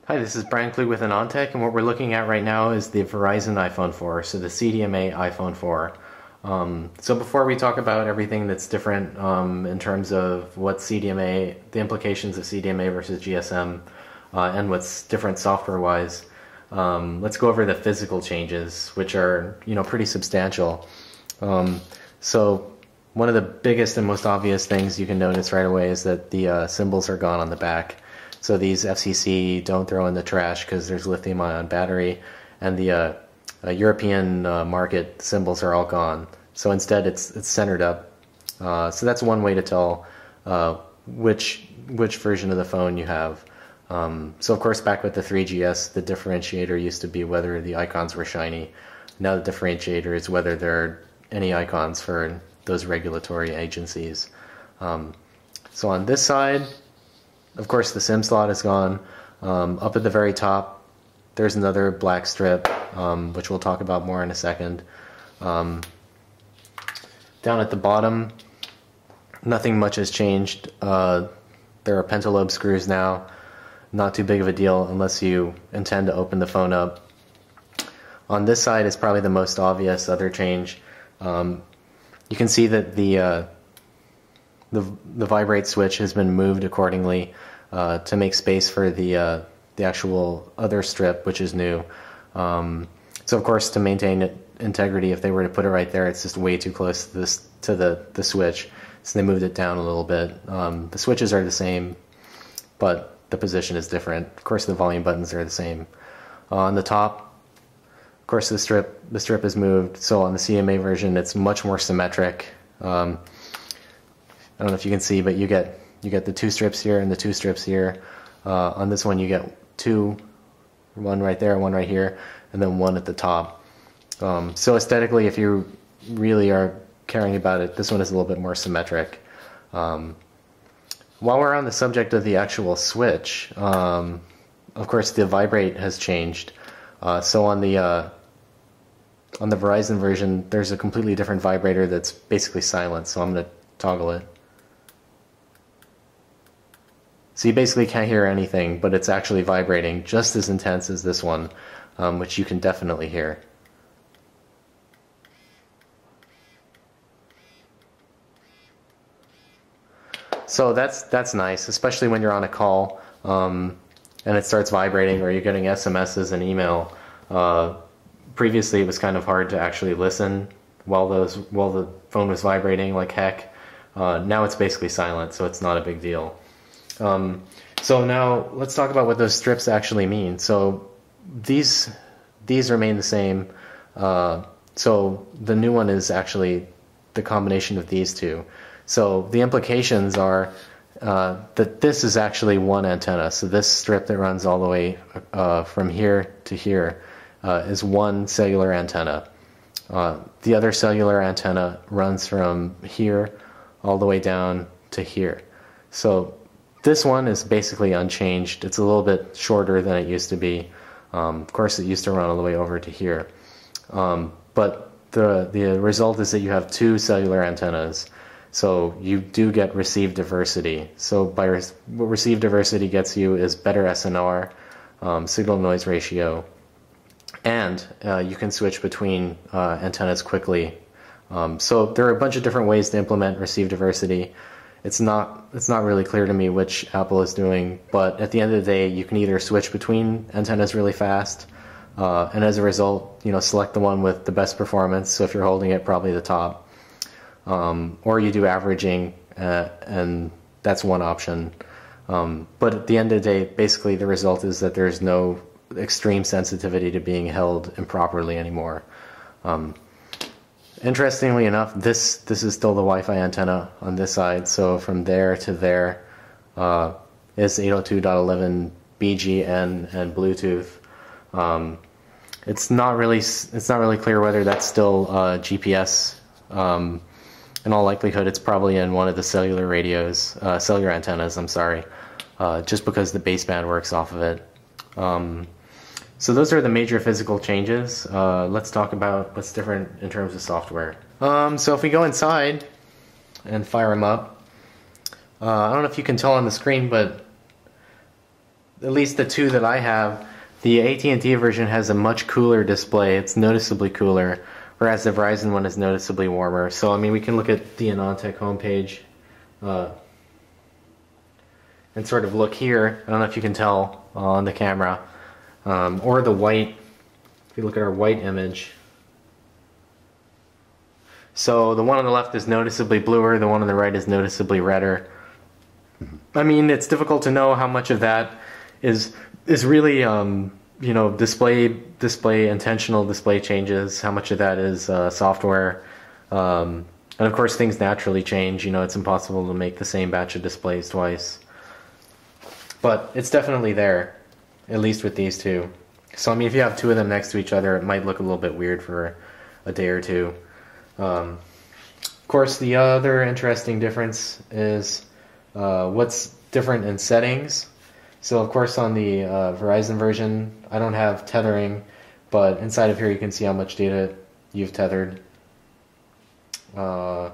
Hi, this is Brian Klug with AnonTech, and what we're looking at right now is the Verizon iPhone 4, so the CDMA iPhone 4. So before we talk about everything that's different in terms of what CDMA, the implications of CDMA versus GSM, and what's different software-wise, let's go over the physical changes, which are, pretty substantial. So one of the biggest and most obvious things you can notice right away is that the symbols are gone on the back. So these FCC don't throw in the trash because there's lithium-ion battery, and the European market symbols are all gone. So instead, it's centered up. So that's one way to tell which version of the phone you have. So of course, back with the 3GS, the differentiator used to be whether the icons were shiny. Now the differentiator is whether there are any icons for those regulatory agencies. So on this side, of course, the SIM slot is gone. Up at the very top, there's another black strip, which we'll talk about more in a second. Down at the bottom, nothing much has changed. There are pentalobe screws now. Not too big of a deal unless you intend to open the phone up. On this side is probably the most obvious other change. You can see that the vibrate switch has been moved accordingly to make space for the actual other strip, which is new. So of course, to maintain integrity, if they were to put it right there, it's just way too close to the switch. So they moved it down a little bit. The switches are the same, but the position is different. Of course, the volume buttons are the same. On the top, of course, the strip is moved. So on the CMA version, it's much more symmetric. I don't know if you can see, but you get the two strips here and the two strips here. On this one, you get two, one right there, one right here, and then one at the top. So aesthetically, if you really are caring about it, this one is a little bit more symmetric. While we're on the subject of the actual switch, of course, the vibrate has changed. So on the Verizon version, there's a completely different vibrator that's basically silent. So I'm going to toggle it. So you basically can't hear anything, but it's actually vibrating just as intense as this one, which you can definitely hear. So that's nice, especially when you're on a call and it starts vibrating, or you're getting SMSs and email. Previously, it was kind of hard to actually listen while the phone was vibrating like heck. Now it's basically silent, so it's not a big deal. So now let's talk about what those strips actually mean. So these remain the same. So the new one is actually the combination of these two. So the implications are that this is actually one antenna. So this strip that runs all the way from here to here is one cellular antenna. The other cellular antenna runs from here all the way down to here. So this one is basically unchanged. It's a little bit shorter than it used to be. Of course, it used to run all the way over to here. But the result is that you have two cellular antennas. So you do get receive diversity. So what receive diversity gets you is better SNR, signal noise ratio, and you can switch between antennas quickly. So there are a bunch of different ways to implement receive diversity. It's not really clear to me which Apple is doing, but at the end of the day, you can either switch between antennas really fast, and as a result, select the one with the best performance. So if you're holding it, probably the top. Or you do averaging, and that's one option. But at the end of the day, basically the result is that there's no extreme sensitivity to being held improperly anymore. Interestingly enough, this is still the Wi-Fi antenna on this side. So from there to there is 802.11 BGN and Bluetooth. It's not really clear whether that's still GPS. In all likelihood, it's probably in one of the cellular antennas, I'm sorry, just because the baseband works off of it. So those are the major physical changes. Let's talk about what's different in terms of software. So if we go inside and fire them up, I don't know if you can tell on the screen, but at least the two that I have, the AT&T version has a much cooler display. It's noticeably cooler, whereas the Verizon one is noticeably warmer. So I mean, we can look at the AnonTech homepage and sort of look here. I don't know if you can tell on the camera, or the white. If you look at our white image. So the one on the left is noticeably bluer, the one on the right is noticeably redder. I mean, it's difficult to know how much of that is really you know, intentional display changes, how much of that is software. And of course things naturally change, you know, it's impossible to make the same batch of displays twice. But it's definitely there, at least with these two. So I mean, if you have two of them next to each other, it might look a little bit weird for a day or two. Of course, the other interesting difference is what's different in settings. So of course on the Verizon version, I don't have tethering, but inside of here you can see how much data you've tethered. Of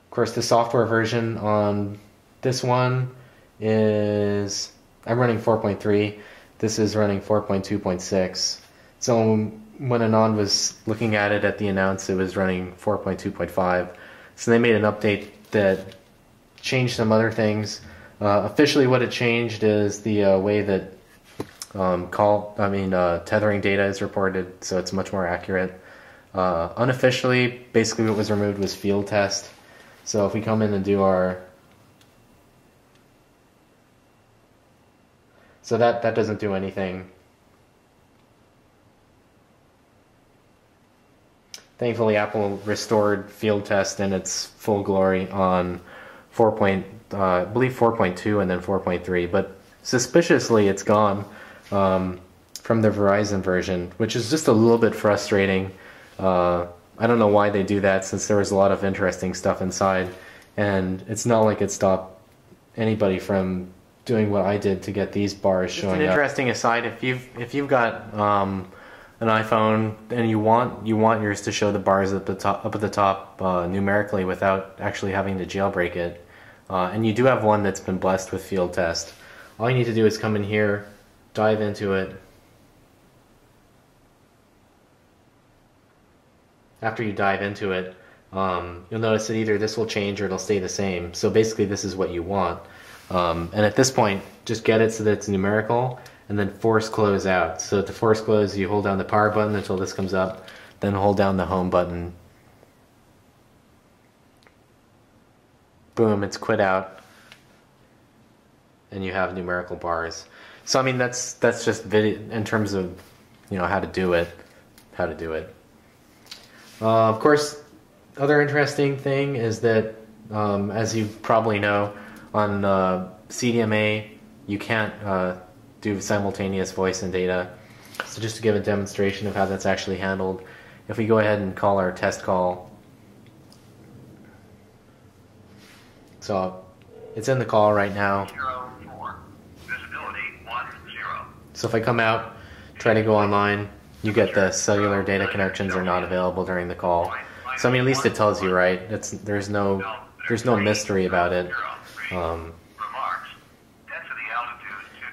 course the software version on this one is, I'm running 4.3, this is running 4.2.6. So when Anon was looking at it at the announce, it was running 4.2.5. So they made an update that changed some other things. Officially what it changed is the way that tethering data is reported, so it's much more accurate. Unofficially, basically what was removed was field test. So if we come in and do our... So that doesn't do anything. Thankfully, Apple restored field test in its full glory on I believe 4.2 and then 4.3, but suspiciously it's gone from the Verizon version, which is just a little bit frustrating. I don't know why they do that, since there was a lot of interesting stuff inside, and it's not like it stopped anybody from doing what I did to get these bars showing up. Just an interesting aside, if you've got an iPhone and you want yours to show the bars up at the top numerically without actually having to jailbreak it, and you do have one that's been blessed with field test, all you need to do is come in here, dive into it. After you dive into it, you'll notice that either this will change or it'll stay the same. So basically this is what you want. And at this point, just get it so that it's numerical, and then force close out. So to force close, you hold down the power button until this comes up, then hold down the home button. Boom, it's quit out, and you have numerical bars. So I mean, that's just video in terms of, you know, how to do it. Of course, other interesting thing is that, as you probably know, on CDMA you can't do simultaneous voice and data. So just to give a demonstration of how that's actually handled, if we go ahead and call our test call, so it's in the call right now. 04. Visibility 10. So if I come out, try to go online, you get the cellular data connections are not available during the call. So I mean, at least it tells you, right? There's no mystery about it.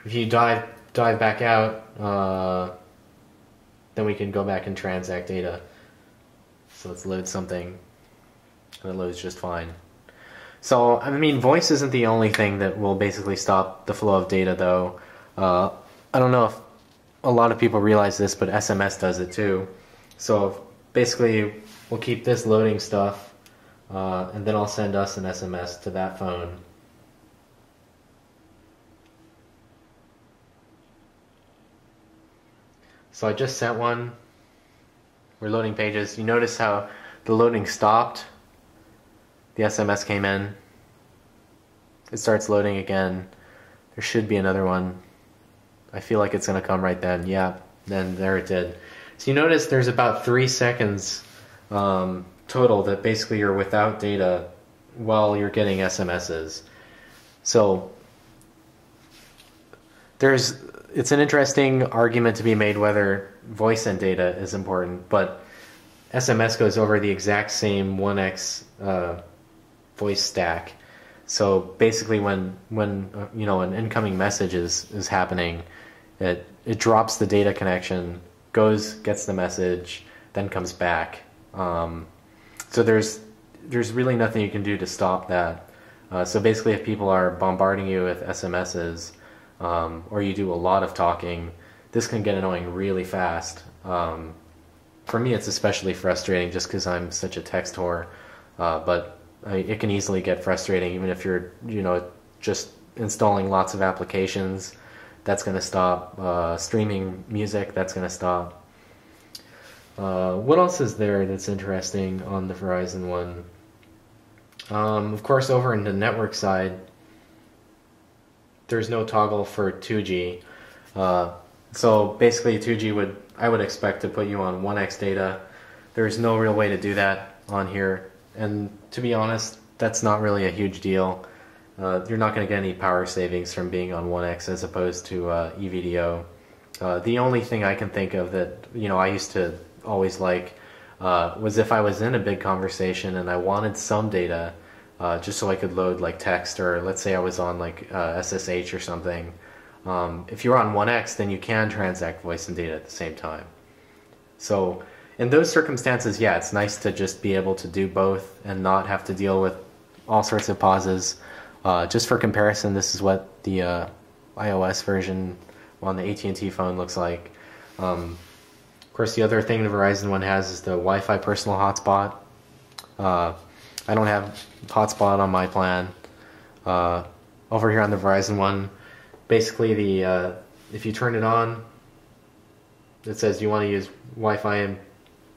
If you dive back out, then we can go back and transact data. So let's load something, and it loads just fine. So I mean, voice isn't the only thing that will basically stop the flow of data, though. I don't know if a lot of people realize this, but SMS does it too. So basically, we'll keep this loading stuff, and then I'll send us an SMS to that phone. So I just sent one. We're loading pages. You notice how the loading stopped. The SMS came in. It starts loading again. There should be another one. I feel like it's going to come right then. Yeah, then there it did. So you notice there's about 3 seconds total that basically you're without data while you're getting SMSs. So it's an interesting argument to be made whether voice and data is important, but SMS goes over the exact same 1x voice stack. So basically, when you know an incoming message is happening, it drops the data connection, gets the message, then comes back. So there's really nothing you can do to stop that. So basically, if people are bombarding you with SMSs, or you do a lot of talking, this can get annoying really fast. For me, it's especially frustrating just because I'm such a text whore. But it can easily get frustrating, even if you're, you know, just installing lots of applications. That's going to stop. Streaming music, that's going to stop. What else is there that's interesting on the Verizon one? Of course, over in the network side, there's no toggle for 2G. So basically, 2G I would expect to put you on 1x data. There's no real way to do that on here. And to be honest, that's not really a huge deal. You're not going to get any power savings from being on 1x as opposed to EVDO. The only thing I can think of that, you know, I used to always like was if I was in a big conversation and I wanted some data just so I could load like text, or let's say I was on like SSH or something. If you're on 1x, then you can transact voice and data at the same time. So in those circumstances, yeah, it's nice to just be able to do both and not have to deal with all sorts of pauses. Just for comparison, this is what the iOS version on the AT&T phone looks like. Of course, the other thing the Verizon one has is the Wi-Fi personal hotspot. I don't have hotspot on my plan. Over here on the Verizon one, basically if you turn it on, it says you want to use Wi-Fi, and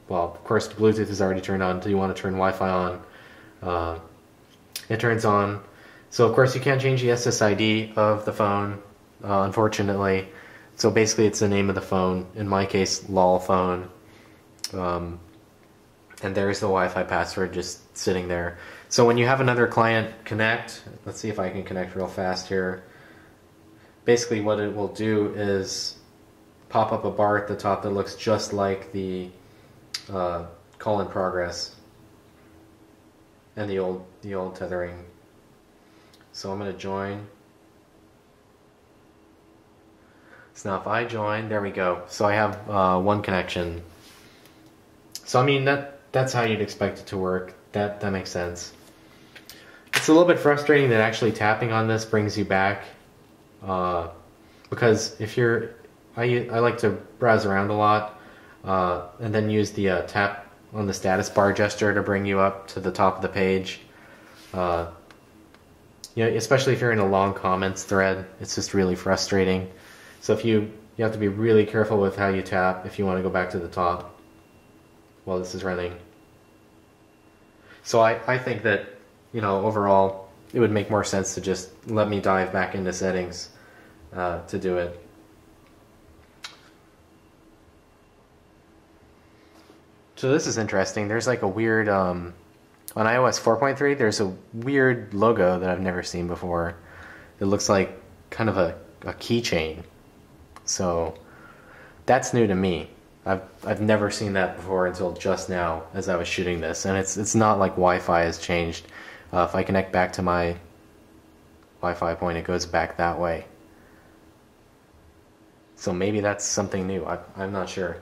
well, of course, Bluetooth is already turned on. Do you want to turn Wi-Fi on? It turns on. So of course you can't change the SSID of the phone, unfortunately. So basically it's the name of the phone. In my case, lol phone. And there's the Wi-Fi password just sitting there. So when you have another client connect, let's see if I can connect real fast here. Basically what it will do is pop up a bar at the top that looks just like the call in progress and the old tethering. So I'm going to join. So now if I join, there we go. So I have one connection. So I mean that's how you'd expect it to work. That makes sense. It's a little bit frustrating that actually tapping on this brings you back, because if you're, I like to browse around a lot, and then use the tap on the status bar gesture to bring you up to the top of the page. You know, especially if you're in a long comments thread, it's just really frustrating. So if you have to be really careful with how you tap if you want to go back to the top while this is running. So I think that, you know, overall it would make more sense to just let me dive back into settings to do it. So this is interesting. There's like a weird on iOS 4.3, there's a weird logo that I've never seen before. It looks like kind of a keychain. So that's new to me. I've never seen that before until just now as I was shooting this, and it's not like Wi-Fi has changed. If I connect back to my Wi-Fi point, it goes back that way. So maybe that's something new. I'm not sure.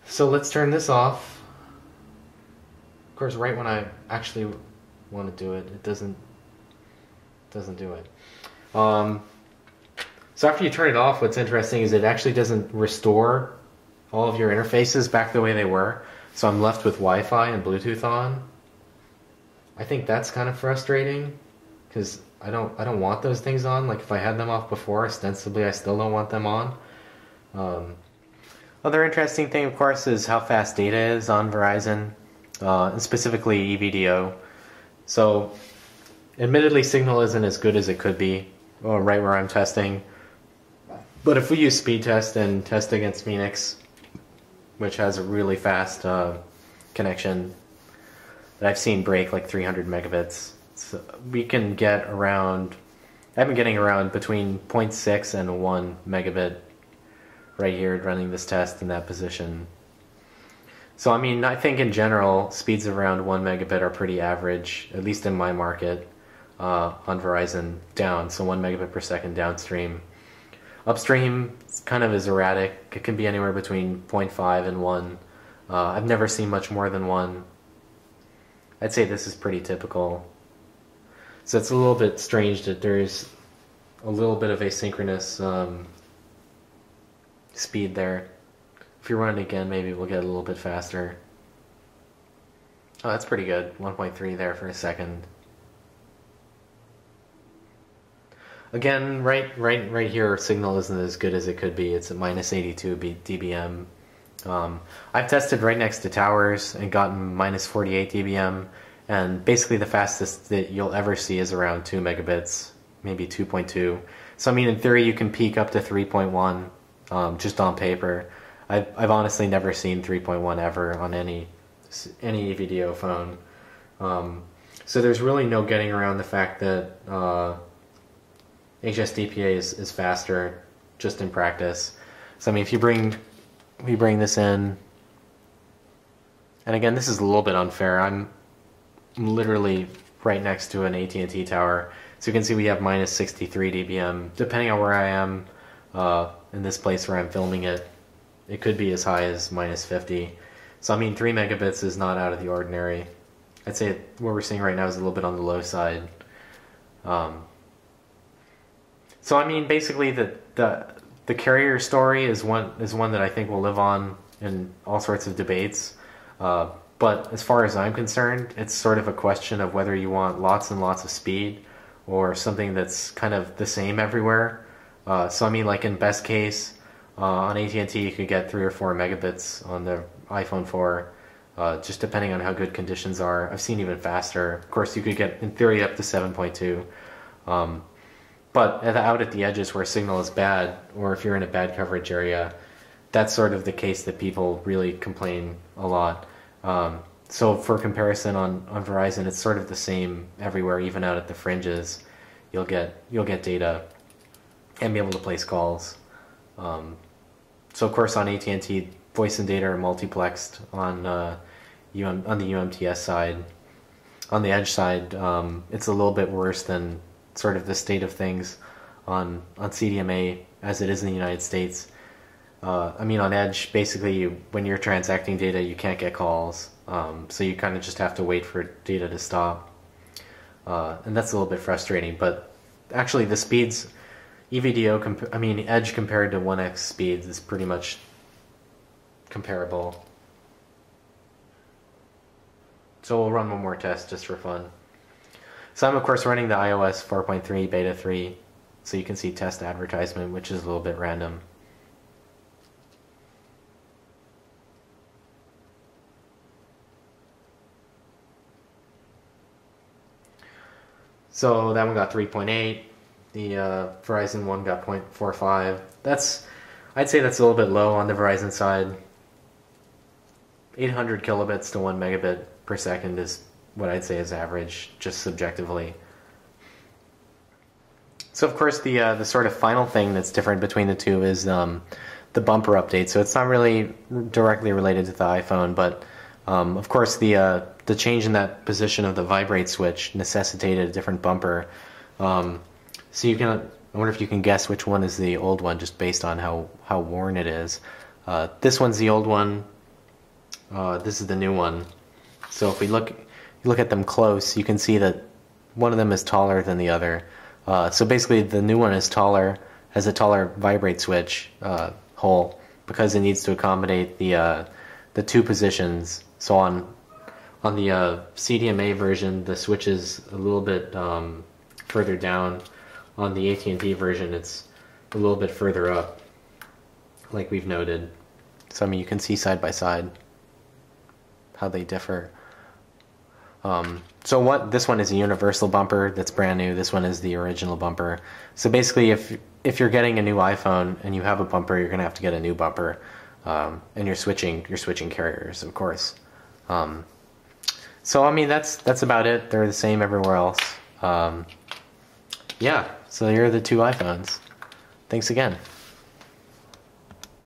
So let's turn this off. Of course, right when I actually want to do it, it doesn't do it. So after you turn it off, what's interesting is it actually doesn't restore all of your interfaces back the way they were. So I'm left with Wi-Fi and Bluetooth on. I think that's kind of frustrating because I don't want those things on. Like if I had them off before, ostensibly I still don't want them on. Other interesting thing, of course, is how fast data is on Verizon, and specifically EVDO. So admittedly, Signal isn't as good as it could be, right where I'm testing. But if we use speed test and test against Phoenix, which has a really fast connection that I've seen break like 300 megabits, so we can get around, I've been getting around between 0.6 and 1 megabit right here running this test in that position. So I mean, I think in general, speeds of around 1 megabit are pretty average, at least in my market. on Verizon down, so 1 megabit per second downstream. Upstream kind of is erratic. It can be anywhere between 0.5 and 1. I've never seen much more than 1. I'd say this is pretty typical. So it's a little bit strange that there's a little bit of asynchronous speed there. If you run it again, maybe we'll get a little bit faster. Oh, that's pretty good. 1.3 there for a second. Again, right here, signal isn't as good as it could be. It's at minus 82 dBm. I've tested right next to towers and gotten minus 48 dBm, and basically the fastest that you'll ever see is around 2 megabits, maybe 2.2. So I mean, in theory, you can peak up to 3.1 just on paper. I've honestly never seen 3.1 ever on any video phone. So there's really no getting around the fact that HSDPA is faster just in practice. So I mean, if we bring this in, and again, this is a little bit unfair. I'm literally right next to an AT&T tower, so you can see we have minus 63 dBm. Depending on where I am in this place where I'm filming it, it could be as high as minus 50. So I mean, 3 megabits is not out of the ordinary. I'd say what we're seeing right now is a little bit on the low side. So I mean, basically the carrier story is one that I think will live on in all sorts of debates. But as far as I'm concerned, it's sort of a question of whether you want lots and lots of speed or something that's kind of the same everywhere. So I mean, like in best case, on AT&T you could get 3 or 4 megabits on the iPhone 4, just depending on how good conditions are. I've seen even faster. Of course, you could get, in theory, up to 7.2. But out at the edges where signal is bad, or if you're in a bad coverage area, that's sort of the case that people really complain a lot. So for comparison, on Verizon, it's sort of the same everywhere, even out at the fringes. You'll get data and be able to place calls. So of course on AT&T, voice and data are multiplexed on the UMTS side. On the edge side, it's a little bit worse than sort of the state of things on CDMA as it is in the United States. I mean, on edge, basically, when you're transacting data, you can't get calls, so you kind of just have to wait for data to stop, and that's a little bit frustrating. But actually, the speeds, EVDO, edge compared to 1x speeds is pretty much comparable. So we'll run one more test just for fun. So I'm of course running the iOS 4.3 beta 3, so you can see test advertisement, which is a little bit random. So that one got 3.8. The Verizon one got 0.45. I'd say that's a little bit low on the Verizon side. 800 kilobits to 1 megabit per second is what I'd say is average, just subjectively. So of course the sort of final thing that's different between the two is the bumper update. So it's not really directly related to the iPhone, but of course the change in that position of the vibrate switch necessitated a different bumper. So you can, I wonder if you can guess which one is the old one just based on how worn it is. This one's the old one. This is the new one. So if we look at them close, you can see that one of them is taller than the other. So basically the new one is taller, has a taller vibrate switch hole because it needs to accommodate the two positions. So on the CDMA version, the switch is a little bit further down. On the AT&T version, it's a little bit further up, like we've noted. So I mean, you can see side by side how they differ. So this one is a universal bumper that's brand new. This one is the original bumper. So basically, if you're getting a new iPhone and you have a bumper, you're gonna have to get a new bumper, and you're switching carriers, of course. So I mean, that's about it. They're the same everywhere else. Yeah. So here are the two iPhones. Thanks again.